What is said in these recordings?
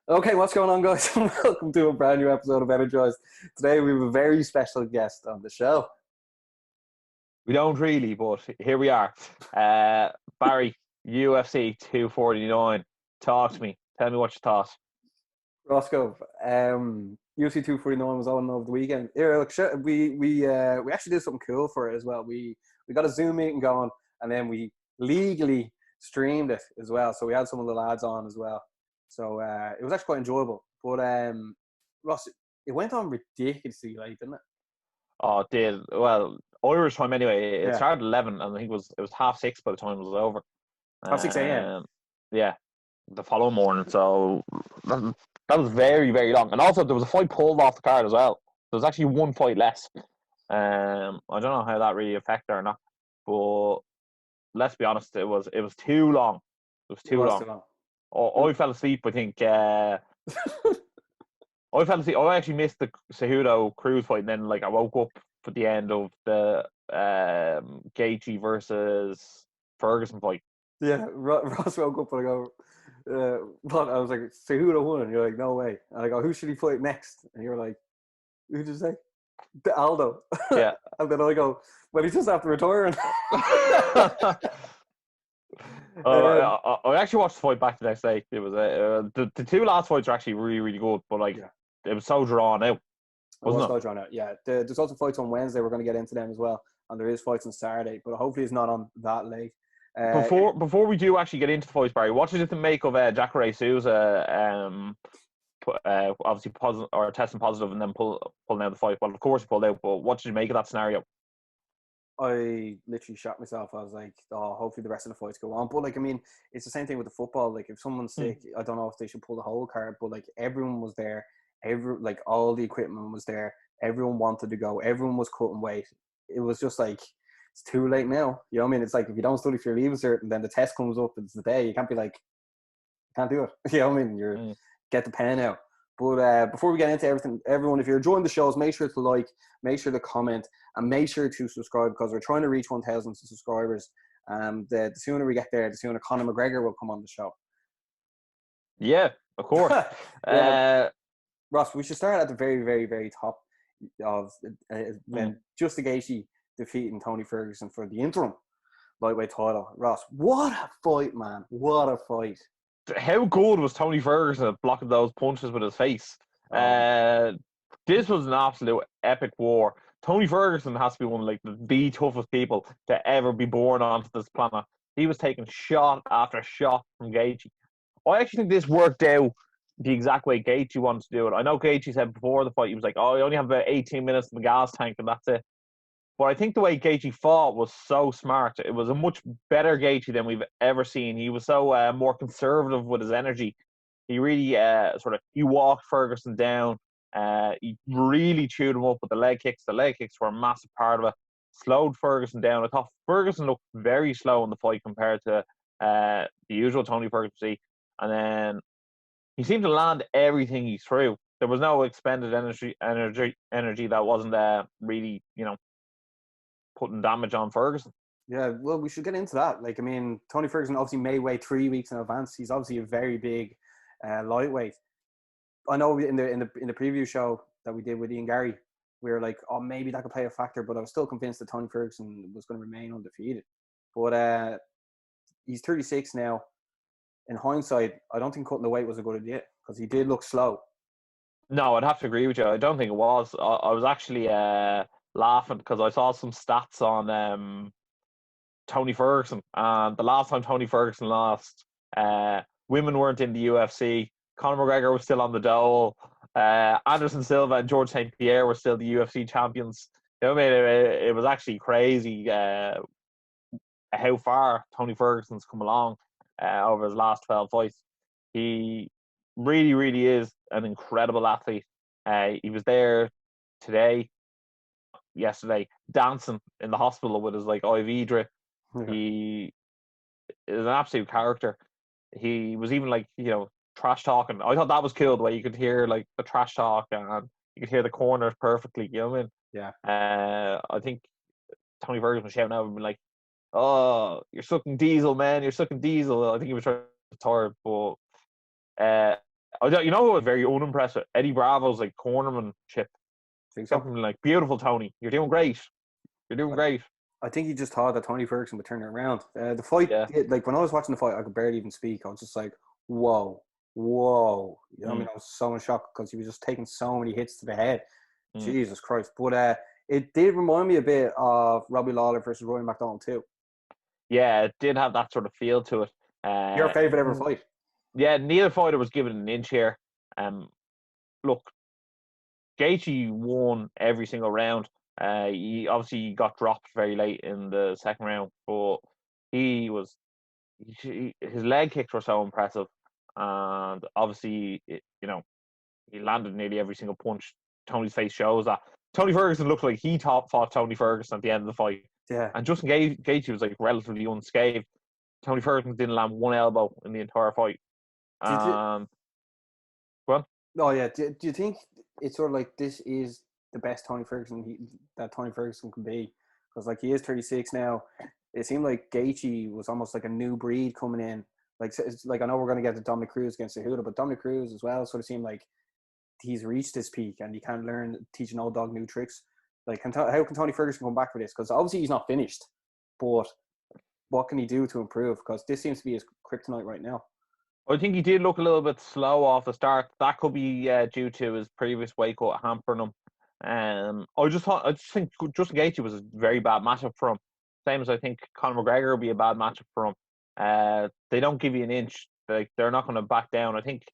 Okay, what's going on, guys? Welcome to a brand new episode of Energized. Today we have a very special guest on the show. We don't really, but here we are. Barry, UFC 249. Talk to me. Tell me what you thought. Roscoe, UFC 249 was on over the weekend. Yeah, look, we actually did something cool for it as well. We got a Zoom meeting going, and then we legally streamed it as well. So we had some of the lads on as well. So it was actually quite enjoyable. But Ross, it went on ridiculously late, didn't it? Oh, it did. Well, Irish time anyway. It Yeah, started 11, and I think it was 6:30 by the time it was over. 6 a.m. Yeah, the following morning. So that was very, very long. And also, there was a fight pulled off the card as well. There was actually one fight less. I don't know how that really affected or not, but let's be honest, it was too long. It was It too was long. too long. Oh, I fell asleep. I think I fell asleep. I actually missed the Cejudo Cruz fight, and then I woke up for the end of the Gaethje versus Ferguson fight. Yeah, Ross woke up and I go, what? I was like, Cejudo won. And you're like, no way. And I go, who should he fight next? And you're like, who did you say? Aldo. Yeah. And then I go, well, he's just after retiring. I actually watched the fight back the next day. It was the two last fights are actually really, really good, but Yeah. it was so drawn out, I was wasn't so drawn out. Yeah, there's also fights on Wednesday. We're going to get into them as well. And there is fights on Saturday, but hopefully it's not on that late. it? Before we do actually get into the fights, Barry, what did you make of Jacare Souza? Obviously positive or testing positive, and then pulling out the fight. Well, of course he pulled out, but what did you make of that scenario? I literally shot myself. I was like, oh, hopefully the rest of the fights go on. But I mean, it's the same thing with the football. Like, if someone's sick, I don't know if they should pull the whole card. But everyone was there. All the equipment was there. Everyone wanted to go. Everyone was cutting weight. It was just like, it's too late now. You know what I mean? It's like, if you don't study for your leaving cert and then the test comes up, it's the day. You can't be like, can't do it. You know what I mean? Get the pen out. But before we get into everything, everyone, if you're enjoying the shows, make sure to like, make sure to comment, and make sure to subscribe, because we're trying to reach 1,000 subscribers. The sooner we get there, the sooner Conor McGregor will come on the show. Yeah, of course. Ross, we should start at the very, very, very top of when Justin Gaethje defeating Tony Ferguson for the interim lightweight title. Ross, what a fight, man! What a fight! How good was Tony Ferguson at blocking those punches with his face? This was an absolute epic war. Tony Ferguson has to be one of the toughest people to ever be born onto this planet. He was taking shot after shot from Gaethje. I actually think this worked out the exact way Gaethje wanted to do it. I know Gaethje said before the fight, he was like, oh, I only have about 18 minutes in the gas tank and that's it. But I think the way Gaethje fought was so smart. It was a much better Gaethje than we've ever seen. He was so more conservative with his energy. He really he walked Ferguson down. He really chewed him up with the leg kicks. The leg kicks were a massive part of it. Slowed Ferguson down. I thought Ferguson looked very slow in the fight compared to the usual Tony Ferguson. And then he seemed to land everything he threw. There was no expended energy that wasn't really, putting damage on Ferguson. Yeah, well, we should get into that. Tony Ferguson obviously made way 3 weeks in advance. He's obviously a very big lightweight. I know in the preview show that we did with Ian Gary, we were like, oh, maybe that could play a factor, but I was still convinced that Tony Ferguson was going to remain undefeated. But he's 36 now. In hindsight, I don't think cutting the weight was a good idea because he did look slow. No, I'd have to agree with you. I don't think it was. I was actually laughing because I saw some stats on Tony Ferguson. And the last time Tony Ferguson lost, women weren't in the UFC. Conor McGregor was still on the dole. Anderson Silva and George St. Pierre were still the UFC champions. You know what I mean? It was actually crazy how far Tony Ferguson's come along over his last 12 fights. He really, really is an incredible athlete. He was there yesterday, dancing in the hospital with his IV drip. Yeah. He is an absolute character. He was even trash talking. I thought that was cool, the way you could hear the trash talk and you could hear the corners perfectly. You know what I mean? Yeah. I think Tony Ferguson was shouting out and being like, "Oh, you're sucking diesel, man! You're sucking diesel." I think he was trying to retire, but You know who was very unimpressive? Eddie Bravo's like cornermanship. Think so? Something like, beautiful, Tony. You're doing great. You're doing great. I think he just thought that Tony Ferguson would turn it around. The fight, Yeah. like when I was watching the fight, I could barely even speak. I was just like, whoa, whoa. You know what I mean? I was so in shock because he was just taking so many hits to the head. Jesus Christ. But it did remind me a bit of Robbie Lawler versus Roy McDonald too. Yeah, it did have that sort of feel to it. Your favourite ever fight? Yeah, neither fighter was given an inch here. Look, Gaethje won every single round. He obviously got dropped very late in the second round, but his leg kicks were so impressive, and obviously, he landed nearly every single punch. Tony's face shows that. Tony Ferguson looked like he fought Tony Ferguson at the end of the fight. Yeah. And Justin Gaethje was like relatively unscathed. Tony Ferguson didn't land one elbow in the entire fight. Well, oh yeah. Do you think it's sort of like this is the best Tony Ferguson that Tony Ferguson can be? Because like he is 36 now. It seemed like Gaethje was almost like a new breed coming in. Like it's like I know we're going to get to Dominic Cruz against Cejudo, but Dominic Cruz as well sort of seemed like he's reached his peak and he can't teach an old dog new tricks. Like how can Tony Ferguson come back for this? Because obviously he's not finished, but what can he do to improve? Because this seems to be his kryptonite right now. I think he did look a little bit slow off the start. That could be due to his previous weight cut hampering him. I just think Justin Gaethje was a very bad matchup for him. Same as I think Conor McGregor will be a bad matchup for him. They don't give you an inch. Like they're not going to back down. I think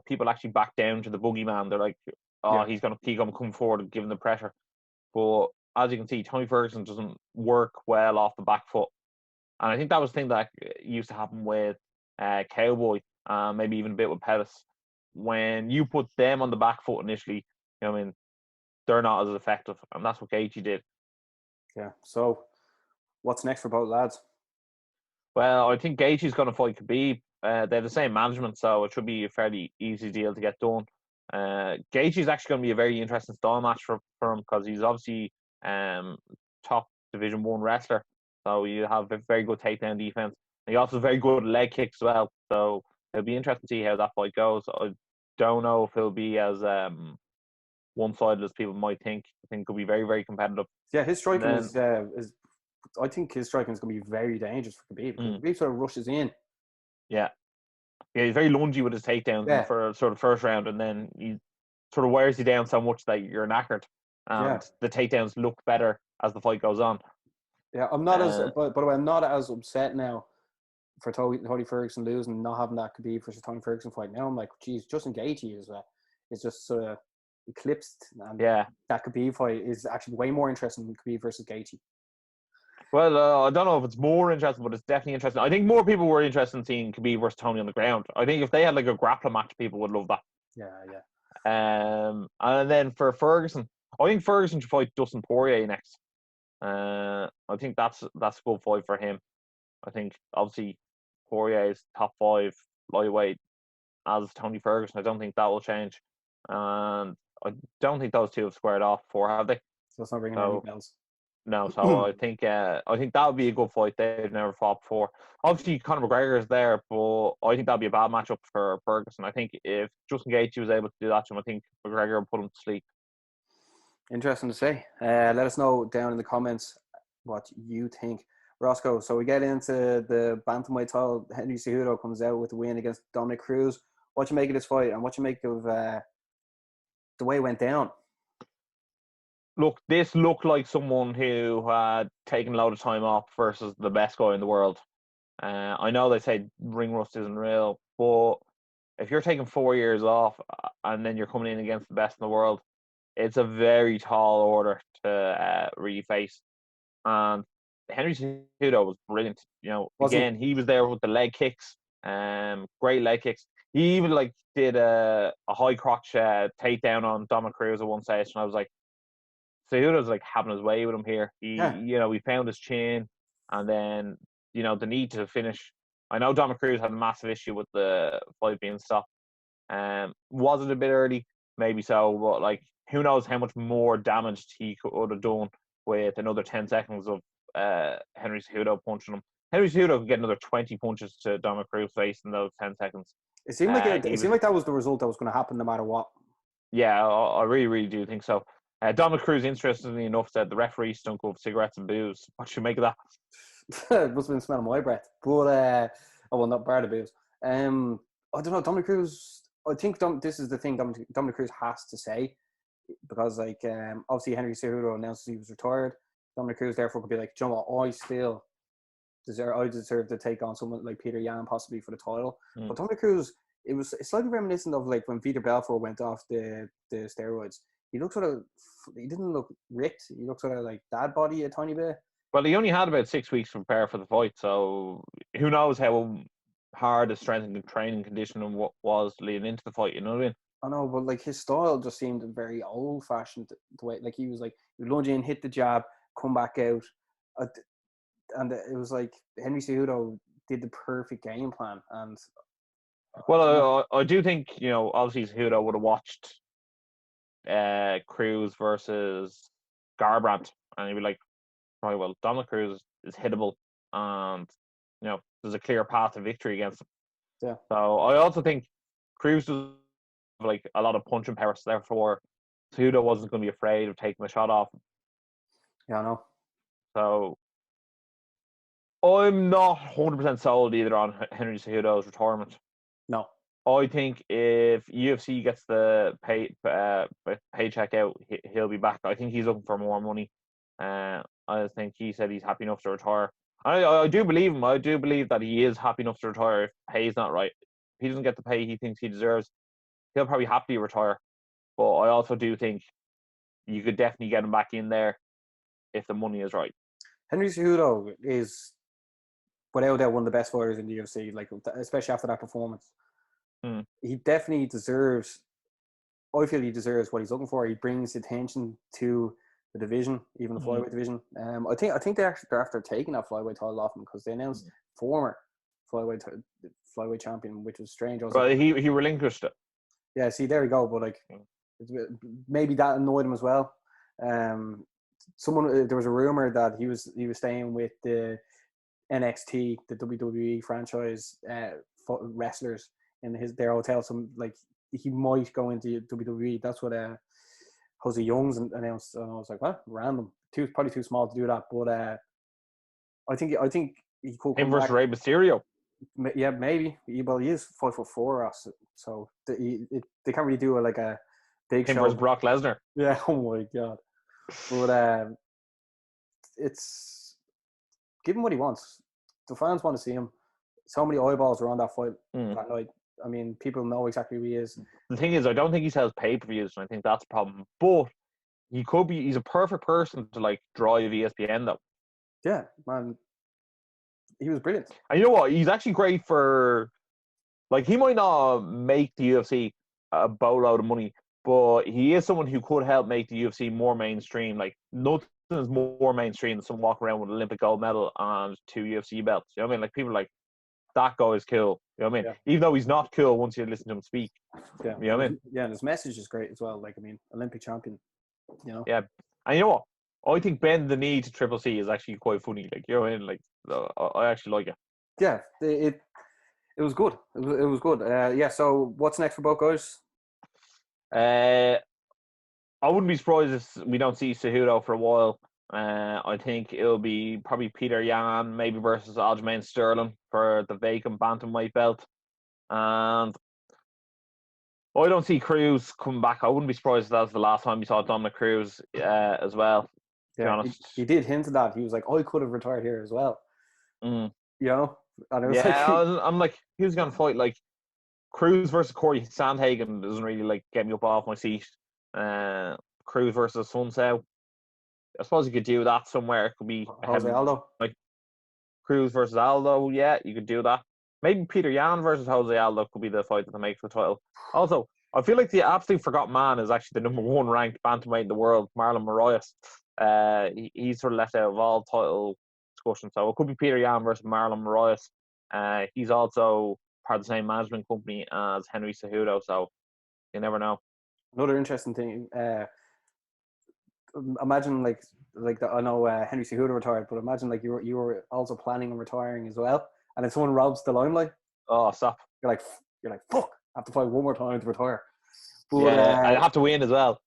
people actually back down to the boogeyman. They're like, he's going to come forward and give him the pressure. But as you can see, Tony Ferguson doesn't work well off the back foot, and I think that was the thing that used to happen with Cowboy, maybe even a bit with Pettis. When you put them on the back foot initially, they're not as effective, and that's what Gaethje did. Yeah. So, what's next for both lads? Well, I think Gaethje's going to fight Khabib. They have the same management, so it should be a fairly easy deal to get done. Gaethje's actually going to be a very interesting style match for him because he's obviously top Division 1 wrestler, so you have a very good takedown defense. He also has very good leg kicks as well, so it'll be interesting to see how that fight goes. I don't know if he'll be as one-sided as people might think. I think it'll be very, very competitive. Yeah, his striking is. I think his striking is going to be very dangerous for Khabib. Khabib sort of rushes in. Yeah, he's very lungy with his takedowns in the sort of first round, and then he sort of wears you down so much that you're knackered, and the takedowns look better as the fight goes on. Yeah, I'm not by the way, I'm not as upset now for Tony Ferguson losing, not having that Khabib versus Tony Ferguson fight. Now I'm like, geez, Justin Gaethje is just sort of eclipsed, and that Khabib fight is actually way more interesting than Khabib versus Gaethje. Well, I don't know if it's more interesting, but it's definitely interesting. I think more people were interested in seeing Khabib versus Tony on the ground. I think if they had like a grappling match, people would love that. Yeah. And then for Ferguson, I think Ferguson should fight Dustin Poirier next. I think that's a good fight for him. I think obviously Poirier is top 5 lightweight as Tony Ferguson. I don't think that will change, and I don't think those two have squared off before, have they? So it's not ringing any bells. No, so I think that would be a good fight. They've never fought before. Obviously, Conor McGregor is there, but I think that'd be a bad matchup for Ferguson. I think if Justin Gaethje was able to do that to him, I think McGregor would put him to sleep. Interesting to say. Let us know down in the comments what you think. Roscoe, so we get into the bantamweight title. Henry Cejudo comes out with the win against Dominic Cruz. What you make of this fight, and what you make of the way it went down? Look, this looked like someone who had taken a load of time off versus the best guy in the world. I know they say ring rust isn't real, but if you're taking 4 years off and then you're coming in against the best in the world, it's a very tall order to really face. And Henry Cejudo was brilliant. Again, he was there with the leg kicks, great leg kicks. He even did a high crotch takedown on Dominic Cruz at one stage, and I was like, Cejudo's having his way with him here. He found his chin, and then the need to finish. I know Dominic Cruz had a massive issue with the fight being stopped. Was it a bit early? Maybe so, but who knows how much more damage he could have done with another 10 seconds of Henry Cejudo punching him. Henry Cejudo could get another 20 punches to Dominic Cruz's face in those 10 seconds. It seemed like He it seemed was, like that was the result that was going to happen no matter what. yeah, I really, really do think so. Dominic Cruz, interestingly enough, said the referee stunk of cigarettes and booze. What should you make of that? It must have been smelling my breath. But oh well, not bar the booze. I don't know. Dominic Cruz. I think this is the thing Dominic Cruz has to say, because like obviously Henry Cejudo announced he was retired. Dominic Cruz therefore could be like, "Do you know what? I deserve to take on someone like Peter Yan possibly for the title." But Dominic Cruz, it was slightly reminiscent of like when Vitor Belfort went off the steroids. He didn't look ripped. He looked sort of like dad body a tiny bit. Well, he only had about 6 weeks to prepare for the fight, so who knows how hard his strength and training conditioning was leading into the fight. You know what I mean? I know, but like his style just seemed very old fashioned. The way like he was like he would lunge in, hit the jab, come back out, and it was like Henry Cejudo did the perfect game plan. And Well, I do think obviously Cejudo would have watched Cruz versus Garbrandt, and he'd be like, right, well, Dominic Cruz is hittable, and there's a clear path to victory against him. Yeah. So I also think Cruz does have like a lot of punching power, so therefore Cejudo wasn't going to be afraid of taking the shot off him. Yeah, I know. So I'm not 100% sold either on Henry Cejudo's retirement. No. I think if UFC gets the paycheck out, he'll be back. I think he's looking for more money. I think he said he's happy enough to retire. I do believe him. I do believe that he is happy enough to retire if pay's not right. If he doesn't get the pay he thinks he deserves, he'll probably happily retire. But I also do think you could definitely get him back in there if the money is right. Henry Cejudo is without doubt one of the best fighters in the UFC, like especially after that performance. He definitely deserves. I feel he deserves what he's looking for. He brings attention to the division, even the flyweight division. I think they're after taking that flyweight title off him because they announced former flyweight champion, which was strange. Well, he relinquished it. Yeah, see, there we go. But like, maybe that annoyed him as well. There was a rumor that he was staying with the NXT, the WWE franchise wrestlers in their hotel. So like he might go into WWE. That's what Jose Youngs announced. And I was like, what? Random. Probably too small to do that. But I think he could. Him versus Rey Mysterio. Yeah, maybe. He is 5'4", so they can't really do a big Him show. versus Brock Lesnar. Yeah. Oh my god. But it's give him what he wants. The fans want to see him. So many eyeballs were on that fight that night. I mean, people know exactly who he is. The thing is, I don't think he sells pay-per-views, and I think that's a problem. But he's a perfect person to like drive ESPN though. Yeah, man. He was brilliant. And you know what? He's actually great for, like, he might not make the UFC a boatload of money, but he is someone who could help make the UFC more mainstream. Like, nothing is more mainstream than someone walking around with an Olympic gold medal and 2 UFC belts. You know what I mean? Like, people are like, that guy is cool. You know what I mean? Yeah. Even though he's not cool once you listen to him speak. Yeah. You know what I mean? Yeah, and his message is great as well. Like, I mean, Olympic champion, you know? Yeah. And you know what? I think bend the knee to Triple C is actually quite funny. Like, you know what I mean? Like, I actually like it. Yeah, it was good. It was good. Yeah, so what's next for both guys? I wouldn't be surprised if we don't see Cejudo for a while. I think it'll be probably Peter Yan, maybe versus Aljamain Sterling for the vacant bantamweight belt. And I don't see Cruz coming back. I wouldn't be surprised if that was the last time we saw Dominic Cruz as well. To be honest. He did hint at that. He was like, I could have retired here as well. You know? And it was I'm like, who's going to fight? Like, Cruz versus Corey Sandhagen doesn't really like get me up off my seat. Cruz versus Sun Tzu. I suppose you could do that somewhere. It could be Jose Aldo. Like Cruz versus Aldo. Yeah, you could do that. Maybe Peter Yan versus Jose Aldo could be the fight that they make for the title. Also, I feel like the absolute forgotten man is actually the #1 ranked bantamweight in the world, Marlon Moraes. He's sort of left out of all title discussion. So it could be Peter Yan versus Marlon Moraes. He's also part of the same management company as Henry Cejudo, so you never know. Another interesting thing, imagine like I know Henry Cejudo retired, but imagine like you were also planning on retiring as well, and then someone robs the limelight. Oh, stop! You're like, you're like, fuck, I have to fight one more time to retire. But Yeah, I have to win as well.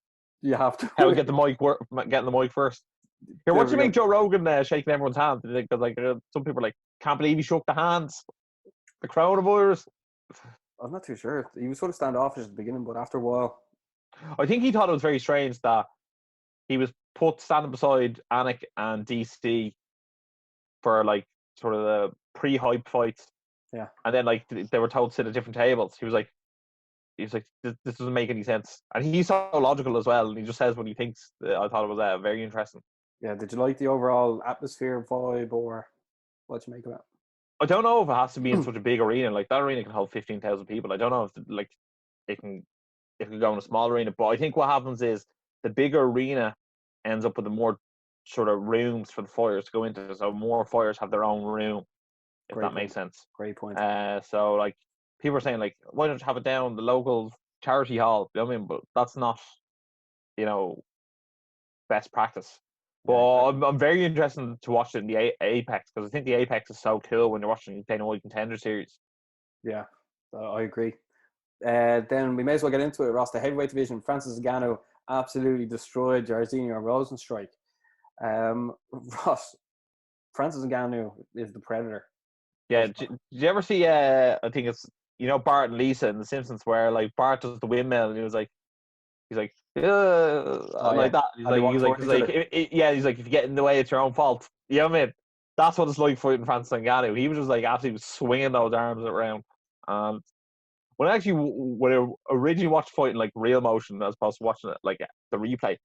you have to. How we get the mic getting the mic first. Here, what do you make Joe Rogan shaking everyone's hand? Because some people are like, can't believe he shook the hands. The coronavirus. I'm not too sure. He was sort of standoffish at the beginning, but after a while, I think he thought it was very strange that he was put standing beside Anik and DC for like sort of the pre-hype fights. Yeah. And then like they were told to sit at different tables. He was like, this doesn't make any sense. And he's so logical as well. And he just says what he thinks. I thought it was very interesting. Yeah. Did you like the overall atmosphere vibe, or what you make of it? I don't know if it has to be in such a big arena. Like that arena can hold 15,000 people. I don't know if it can go in a small arena. But I think what happens is the bigger arena ends up with the more sort of rooms for the fighters to go into. So more fighters have their own room, if that makes sense. Great point. So like people are saying like, why don't you have it down the local charity hall? You know what I mean? But that's not, best practice. But exactly. I'm very interested to watch it in the Apex, because I think the Apex is so cool when you're watching the Dana White Contender Series. Yeah, I agree. Then we may as well get into it, Ross. The heavyweight division, Francis Ngannou absolutely destroyed Jairzinho Rozenstruik. Ross, Francis Ngannou is the predator. Yeah, did you ever see, I think it's, Bart and Lisa in The Simpsons, where like Bart does the windmill and he's like, like that. He's like, if you get in the way, it's your own fault. You know what I mean? That's what it's like fighting Francis Ngannou. He was just like absolutely swinging those arms around. When I originally watched fighting like real motion as opposed to watching it like the replay,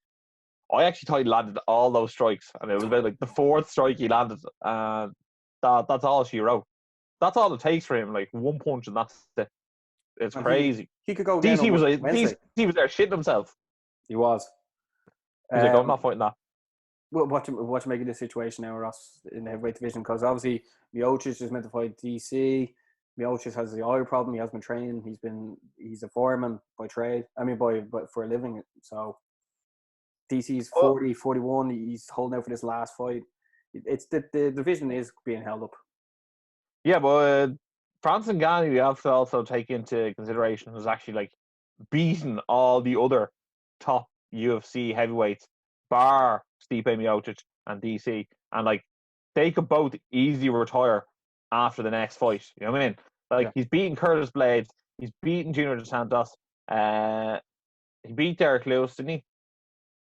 I actually thought he landed all those strikes, and it was about like the fourth strike he landed, and that's all she wrote. That's all it takes for him, like one punch, and that's it. It's crazy. He could go again. DC was there shitting himself. He was. He's like, I'm not fighting that. Well, what you make of this situation now, Ross, in the heavyweight division? Because obviously Miocic is meant to fight DC. Miocic has the eye problem. He has been training. He's a foreman by trade. I mean, but for a living. So DC's 40, 41. He's holding out for this last fight. It's the division is being held up. Yeah, but Francis Ngannou, you have to also take into consideration, was actually like beating all the other top UFC heavyweights, bar Stipe Miocic and DC, and like they could both easily retire after the next fight. You know what I mean? Like he's beating Curtis Blades, he's beating Junior Dos Santos, he beat Derek Lewis, didn't he?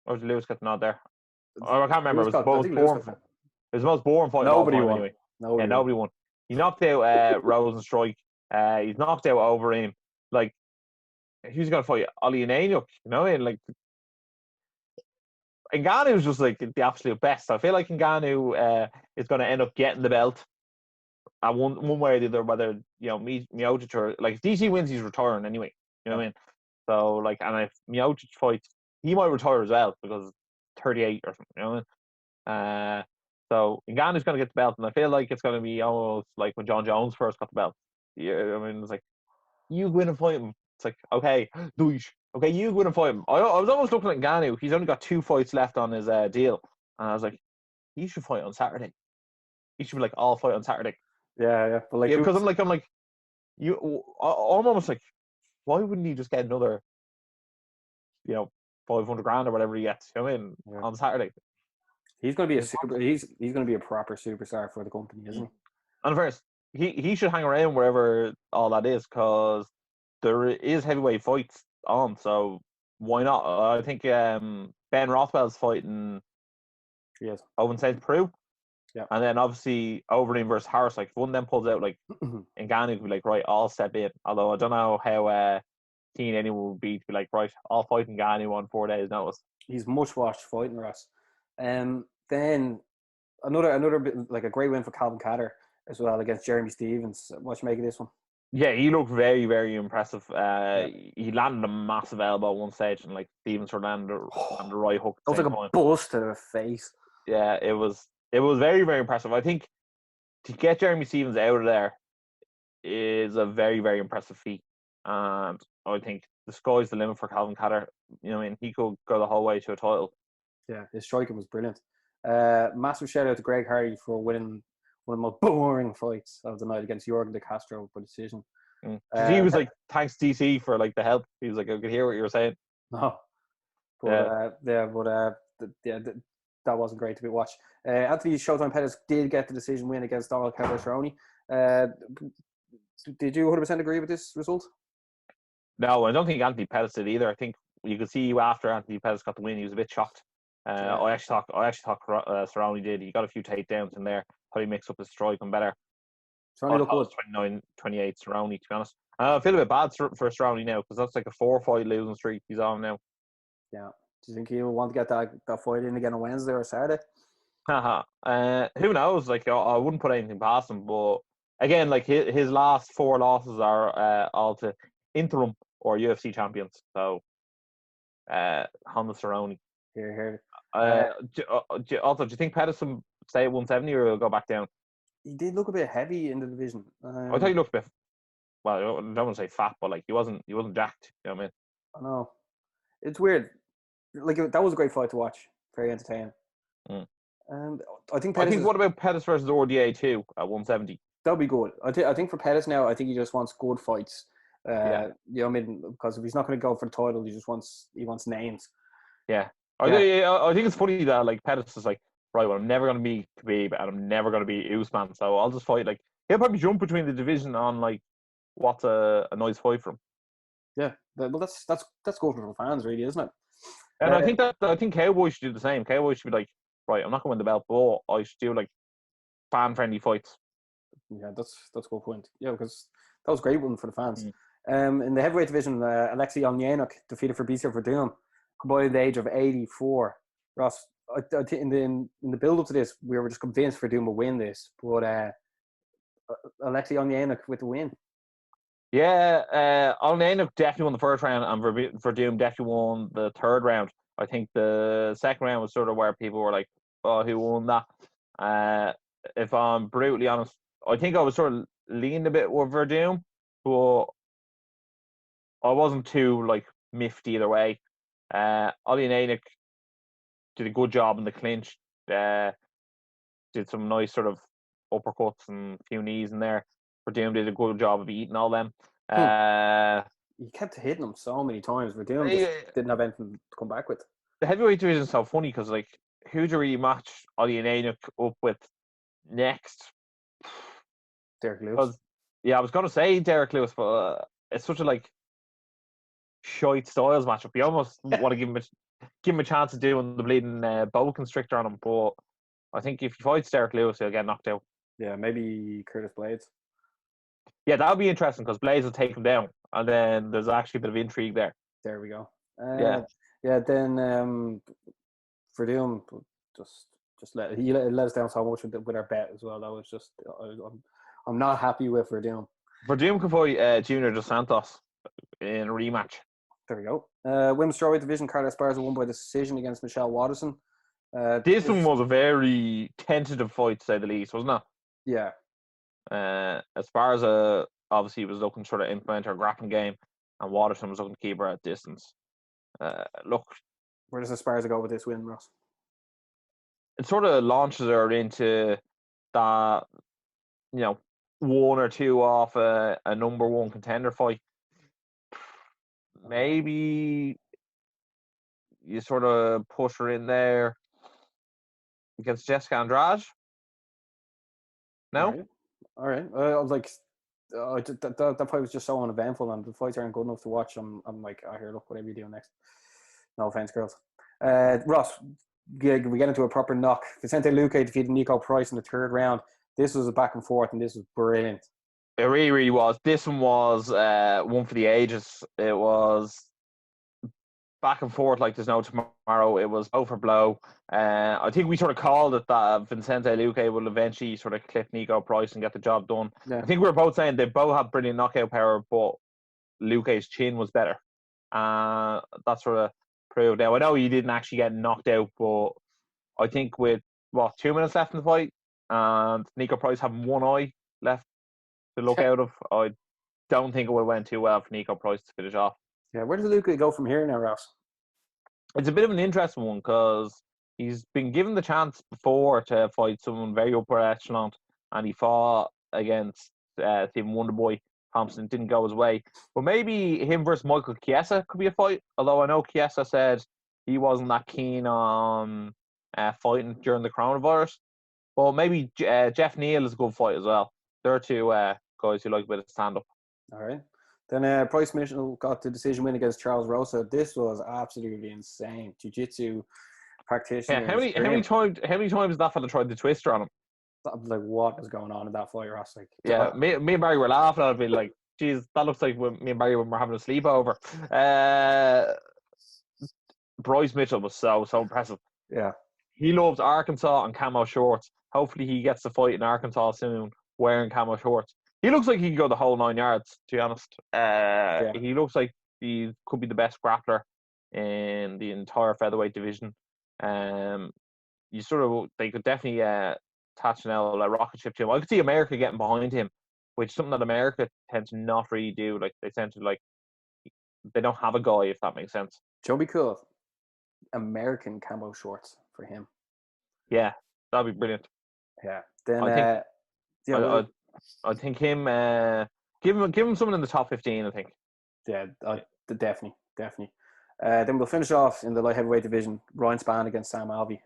Or did Lewis get the nod there? I can't remember. It was the most boring fight. Nobody won. Anyway. Nobody won. He knocked out Rozenstruik. He's knocked out Overeem. Like, who's going to fight Ali Nanyuk? You know, and like, Ngannou is just like the absolute best. I feel like Ngannou is going to end up getting the belt. One way or the other, whether Miocic or like if DC wins, he's retiring anyway. You know what I mean? So like, and if Miocic fights, he might retire as well because 38 or something. You know what I mean? So Ngannou's going to get the belt, and I feel like it's going to be almost like when John Jones first got the belt. Yeah, I mean, it's like you win and fight him. It's like okay, you win and fight him. I was almost looking at Ngannou. He's only got 2 fights left on his deal, and I was like, he should fight on Saturday. He should be like all fight on Saturday. Yeah. But like, because I'm like, I'm almost like, why wouldn't he just get another, 500 grand or whatever he gets? You know what I mean, on Saturday. He's going to be he's going to be a proper superstar for the company, isn't he? And first, he should hang around wherever all that is, because there is heavyweight fights on. So why not? I think Ben Rothwell's fighting. Yes. Over in St. Peru. Yeah. And then obviously Overeem versus Harris, like if one of them pulls out, like Ngannou could be like, right, I'll step in. Although I don't know how keen anyone would be to be like, right, I'll fight Ngannou on 4 days' notice. He's much watched fighting, Ross. Then another bit, like a great win for Calvin Kattar as well against Jeremy Stephens. What you make of this one? Yeah, he looked very, very impressive. He landed a massive elbow at one stage, and like Stephens landed on the right hook. That was like a bust to the face. Yeah, it was very, very impressive. I think to get Jeremy Stephens out of there is a very, very impressive feat. And I think the sky's the limit for Calvin Kattar. You know what I mean? He could go the whole way to a title. Yeah, his striking was brilliant. Massive shout out to Greg Hardy for winning one of the most boring fights of the night against Jorgen De Castro by decision. He was like, thanks DC for like the help. He was like, I could hear what you were saying. No, but that wasn't great to be watched. Anthony Showtime Pettis did get the decision win against Donald Cowboy Cerrone. Did you 100% agree with this result? No, I don't think Anthony Pettis did either. I think you could see after Anthony Pettis got the win, he was a bit shocked. I actually thought Cerrone did. He got a few takedowns in there. Thought he mixed up his striking better. Cerrone looked good. 29-28 Cerrone, to be honest. I feel a bit bad for Cerrone now because that's like a 4-fight losing streak he's on now. Yeah. Do you think he'll want to get that fight in again on Wednesday or Saturday? Who knows? Like, I wouldn't put anything past him, but again, like his last 4 losses are all to interim or UFC champions. So, Honda Cerrone. Here. Also, do you think Pettis will stay at 170 or will go back down? He did look a bit heavy in the division. I thought he looked a bit. Well, I don't want to say fat, but like he wasn't jacked. You know what I mean? I know. It's weird. Like that was a great fight to watch. Very entertaining. And I think what about Pettis versus RDA too at 170? That'll be good. I think for Pettis now, I think he just wants good fights. You know what I mean? Because if he's not going to go for the title, he wants names. Yeah. I think it's funny that like Pettis is like, right, well, I'm never going to be Khabib and I'm never going to be Usman, so I'll just fight. Like he'll probably jump between the division on like what's a nice fight for him. Yeah, well, that's good for fans, really, isn't it? And I think Cowboy should do the same. Cowboy should be like, right, I'm not going to win the belt, but I should do like fan-friendly fights. Yeah, that's a good point. Yeah, because that was a great one for the fans. In the heavyweight division, Alexei Oleinik defeated Fabricio Verdum, combined at the age of 84. Ross, in the build-up to this, we were just convinced Verdum would win this, but Alexei Oleinik with the win. Yeah, Oleinik definitely won the first round, and Verdum definitely won the third round. I think the second round was sort of where people were like, "Oh, who won that?" If I'm brutally honest, I think I was sort of leaning a bit with Verdum, but I wasn't too like miffed either way. Oleinik did a good job in the clinch. Did some nice sort of uppercuts and a few knees in there. Verdum did a good job of eating all them. He kept hitting them so many times. Verdum just didn't have anything to come back with. The heavyweight division is so funny because, like, who do you really match Oleinik up with next? Derek Lewis. Yeah, I was going to say Derek Lewis, but it's such a like shite styles matchup. You almost want to give him a chance of doing the bleeding boa constrictor on him, but I think if he fights Derek Lewis, he'll get knocked out. Yeah, maybe Curtis Blades. Yeah, that would be interesting because Blades will take him down, and then there's actually a bit of intrigue there. There we go. Yeah. Then Verdum just let us down so much with our bet as well. That was just I'm not happy with Verdum. Verdum can fight Junior Dos Santos in a rematch. There we go. Women's strawweight division, Carla Esparza won by decision against Michelle Watterson. This one was a very tentative fight, to say the least, wasn't it? Yeah. Esparza obviously was looking to sort of implement her grappling game, and Watterson was looking to keep her at distance. Look, where does Esparza go with this win, Ross? It sort of launches her into that, one or two off a number one contender fight. Maybe you sort of push her in there against Jessica Andrade. No? All right. I was like, that fight was just so uneventful, and the fights aren't good enough to watch. I'm like, here, look, whatever you do next. No offense, girls. Ross, we get into a proper knock. Vicente Luque defeated Nico Price in the third round. This was a back and forth, and this was brilliant. It really, really was. This one was one for the ages. It was back and forth like there's no tomorrow. It was blow for blow. I think we sort of called it that Vicente Luque will eventually sort of clip Nico Price and get the job done. Yeah. I think we were both saying they both have brilliant knockout power, but Luque's chin was better. That sort of proved. Now, I know he didn't actually get knocked out, but I think with, 2 minutes left in the fight, and Nico Price having one eye left to look out of, I don't think it would have went too well for Nico Price to finish off. Yeah, where does Luque go from here now, Ross? It's a bit of an interesting one because he's been given the chance before to fight someone very upper echelon, and he fought against Stephen Wonderboy Thompson didn't go his way. But maybe him versus Michael Chiesa could be a fight. Although I know Chiesa said he wasn't that keen on fighting during the coronavirus. But maybe Jeff Neal is a good fight as well. There are two guys who like a bit of stand-up. All right. Then Bryce Mitchell got the decision win against Charles Rosa. This was absolutely insane. Jiu-jitsu practitioner. Yeah, how many times that fella tried the twister on him? Like, what is going on in that fight, Ross? Like, yeah, me and Barry were laughing at it, being like, "Geez, that looks like me and Barry when we're having a sleepover." Bryce Mitchell was so impressive. Yeah, he loves Arkansas and camo shorts. Hopefully, he gets to fight in Arkansas soon wearing camo shorts. He looks like he can go the whole 9 yards. To be honest, he looks like he could be the best grappler in the entire featherweight division. They could definitely attach an L, like rocket ship to him. I could see America getting behind him, which is something that America tends to not really do. Like they tend to they don't have a guy, if that makes sense. Joe be cool. American camo shorts for him. Yeah, that'd be brilliant. Yeah. Then I think him give him someone in the top 15. I think. Yeah, definitely. Then we'll finish off in the light heavyweight division. Ryan Spann against Sam Alvey.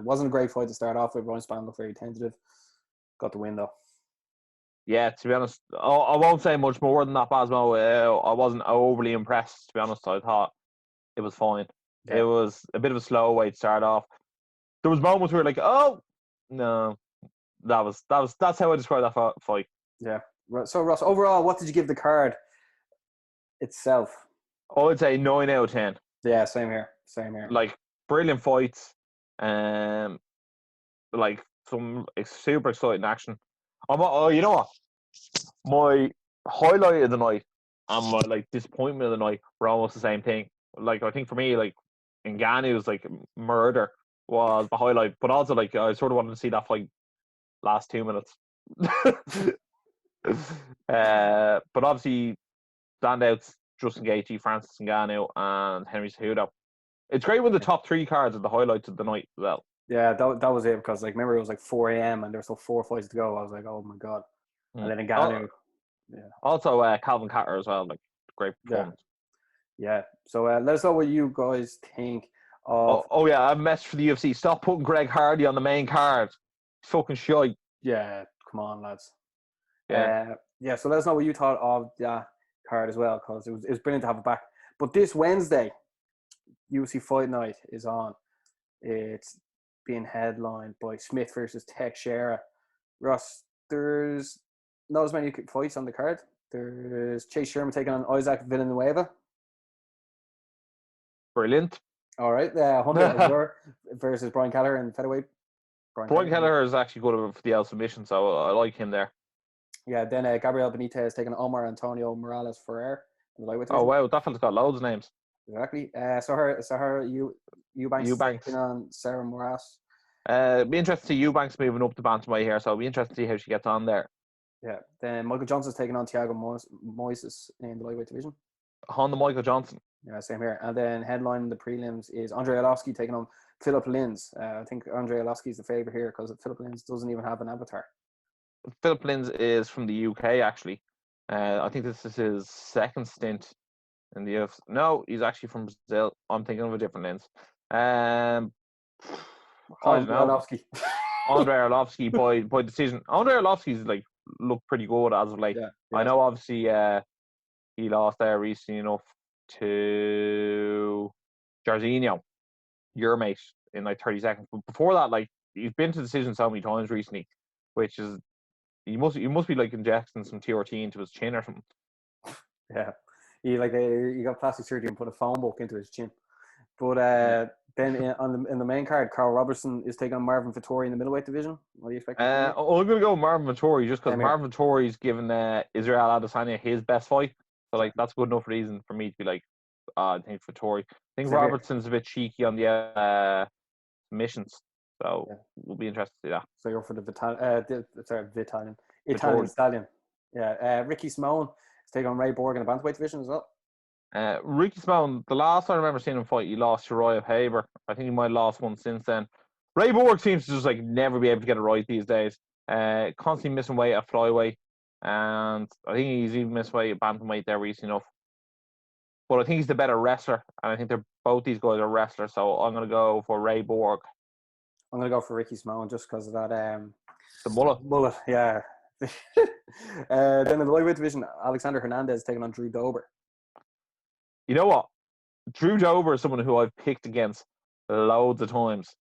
Wasn't a great fight to start off with. Ryan Spann looked very tentative. Got the win though. Yeah, to be honest, I won't say much more than that, Basmo. I wasn't overly impressed, to be honest. I thought it was fine. Yeah. It was a bit of a slow way to start off. There was moments where like, oh no, that's how I describe that fight. Yeah. So Ross, overall, what did you give the card itself? I would say 9 out of 10. Yeah, same here. Like brilliant fights, like some super exciting action. You know what? My highlight of the night and my disappointment of the night were almost the same thing. Like I think for me, like Ngannou's murder was the highlight, but also I sort of wanted to see that fight last 2 minutes. But obviously, standouts: Justin Gaethje, Francis Ngannou, and Henry Cejudo. It's great when the top 3 cards are the highlights of the night as well. Yeah, that was it, because remember it was 4 a.m. and there were still 4 fights to go. I was like, oh my god. And then Ngannou. Also, Calvin Kattar as well, great performance. Yeah. So let us know what you guys think of. Oh yeah, I have a message for the UFC. Stop putting Greg Hardy on the main card. He's fucking shite. Yeah, come on, lads. Yeah. So let us know what you thought of that card as well, because it was brilliant to have it back. But this Wednesday, UFC Fight Night is on. It's being headlined by Smith versus Teixeira. Ross, there's not as many fights on the card. There's Chase Sherman taking on Isaac Villanueva. Brilliant. All right. Hunter versus Brian Kelleher in featherweight. Brian Kelleher is actually good for the L submission, so I like him there. Yeah. Then Gabriel Benitez taking on Omar Antonio Morales Ferrer in the lightweight division. Oh wow, that fella's got loads of names. Exactly. Sahara Eubanks taking on Sarah Moras. Be interested to see Eubanks moving up the bantamweight here, so I'll be interested to see how she gets on there. Yeah. Then Michael Johnson's taking on Thiago Moises in the lightweight division. Honda Michael Johnson. Yeah, same here. And then headline the prelims is Andrei Arlovski taking on Philip Lins. I think Andrei Arlovski is the favourite here because Philip Lins doesn't even have an avatar. Philip Lins is from the UK, actually. I think this is his second stint in the UFC. No, he's actually from Brazil. I'm thinking of a different Lins. Andrei Arlovski. Andrei Arlovski by decision. Andrei Arlovski's looked pretty good as of late. Yeah. I know obviously he lost there recently enough to Jairzinho, your mate, in 30 seconds. But before that, he's been to decision so many times recently, which is he must be injecting some TRT into his chin or something. Yeah, he got plastic surgery and put a phone book into his chin. But then in the main card, Carl Robertson is taking on Marvin Vettori in the middleweight division. What do you expect? I'm going to go with Marvin Vettori just because Marvin Vettori's given Israel Adesanya his best fight. So that's good enough reason for me to be I think Vettori. I think Robertson's a bit cheeky on the missions. So we'll be interested to see that. So you're for the Italian stallion. Yeah. Ricky Simone is taking on Ray Borg in the bantamweight division as well. Ricky Simone, the last I remember seeing him fight, he lost to Uriah Faber. I think he might have lost one since then. Ray Borg seems to just never be able to get it right these days. Constantly missing weight at flyweight. and I think he's even missed weight at bantamweight there recently enough. But I think he's the better wrestler, and I think both these guys are wrestlers. So I'm going to go for Ray Borg. I'm going to go for Ricky Simone just because of that. The mullet. Mullet, yeah. Then in the lightweight division, Alexander Hernandez taking on Drew Dober. You know what? Drew Dober is someone who I've picked against loads of times,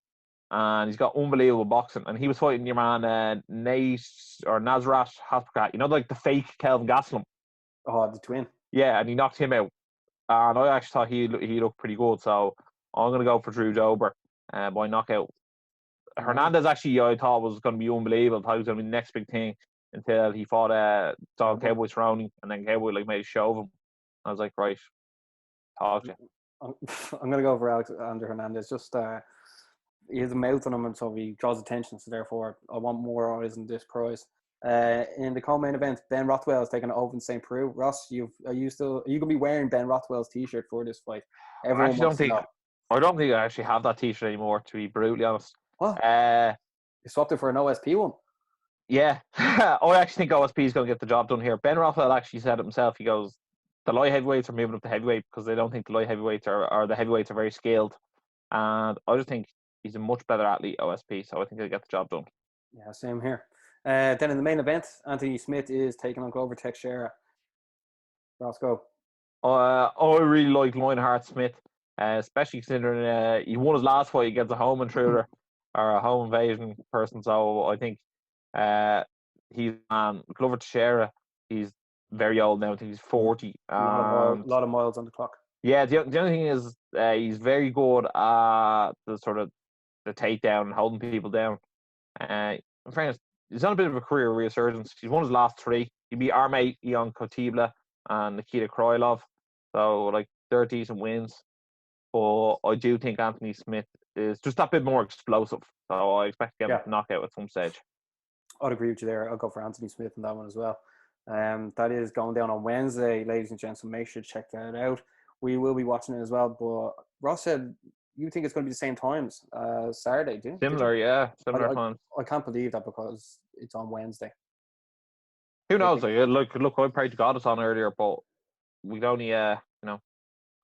and he's got unbelievable boxing. And he was fighting your man Nate or Nasrat Haqparast, like the fake Kelvin Gastelum. Oh, the twin. Yeah, and he knocked him out. And I actually thought he looked pretty good, so I'm going to go for Drew Dober by knockout. Hernandez actually I thought was going to be unbelievable. I thought he was going to be the next big thing until he fought Don Cowboy Cerrone, and then Cowboy made a show of him. I was like, right, talk to you. I'm going to go for Alexander Hernandez. Just he has a mouth on him, and so he draws attention. So therefore, I want more eyes on this prize. In the co-main event, Ben Rothwell is taking it over in St. Preux. Ross, are you going to be wearing Ben Rothwell's t-shirt for this fight? I don't think I actually have that t-shirt anymore, to be brutally honest. What? You swapped it for an OSP one? Yeah. I actually think OSP is going to get the job done here. Ben Rothwell actually said it himself. He goes, the light heavyweights are moving up to heavyweight because they don't think the light heavyweights or the heavyweights are very skilled. And I just think he's a much better athlete, OSP, so I think he'll get the job done. Yeah, same here. Then in the main event, Anthony Smith is taking on Glover Teixeira. Roscoe. I really like Lionheart Smith, especially considering he won his last fight against a home intruder or a home invasion person. So I think he's Glover Teixeira. He's very old now. I think he's 40. A lot of miles on the clock. Yeah, the only thing is he's very good at the sort of the takedown and holding people down. In fairness, he's on a bit of a career resurgence. He's won his last 3. He beat Armei Ion Kotibla and Nikita Krylov. So, they're decent wins. But I do think Anthony Smith is just that bit more explosive. So I expect to get him to knock out at some stage. I'd agree with you there. I'll go for Anthony Smith in that one as well. That is going down on Wednesday, ladies and gents. So make sure to check that out. We will be watching it as well. But Ross said you think it's going to be the same times Saturday, do you? Similar times. I can't believe that because it's on Wednesday. Who knows? Look, I prayed to God it's on earlier, but we'd only,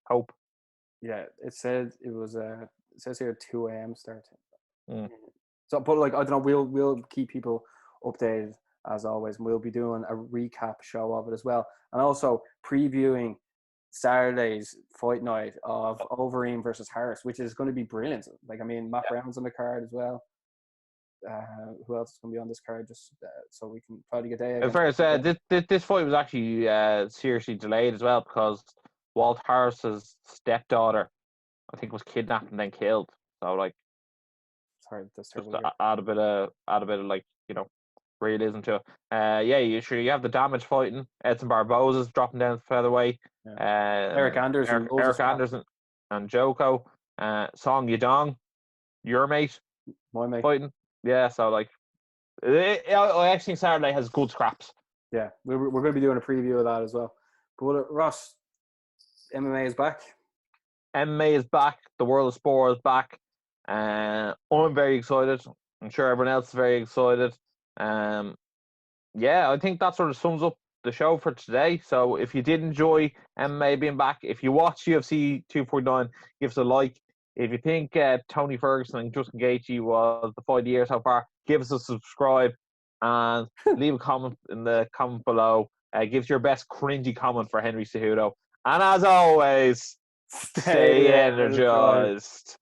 hope. Yeah, it says here 2 a.m. start. So, but I don't know. We'll keep people updated as always. And we'll be doing a recap show of it as well, and also previewing Saturday's fight night of Overeem versus Harris, which is going to be brilliant. Matt Brown's on the card as well. Who else is going to be on this card? Just so we can try to get there. In fairness, this fight was actually seriously delayed as well because Walt Harris's stepdaughter, I think, was kidnapped and then killed. So sorry, that's just add a bit of realism to it. You have the damage fighting. Edson Barboza's dropping down to featherweight. Eric Anderson and Joko. Song Yadong, your mate, my mate, fighting. Yeah, so I actually think Saturday has good scraps. Yeah, we're going to be doing a preview of that as well. But Ross, MMA is back. MMA is back. The world of sport is back. I'm very excited. I'm sure everyone else is very excited. I think that sort of sums up the show for today. So if you did enjoy MMA being back, if you watch UFC 249, give us a like. If you think Tony Ferguson and Justin Gaethje was the fight of the year so far, give us a subscribe and leave a comment in the comment below. Give us your best cringy comment for Henry Cejudo. And as always, stay energized.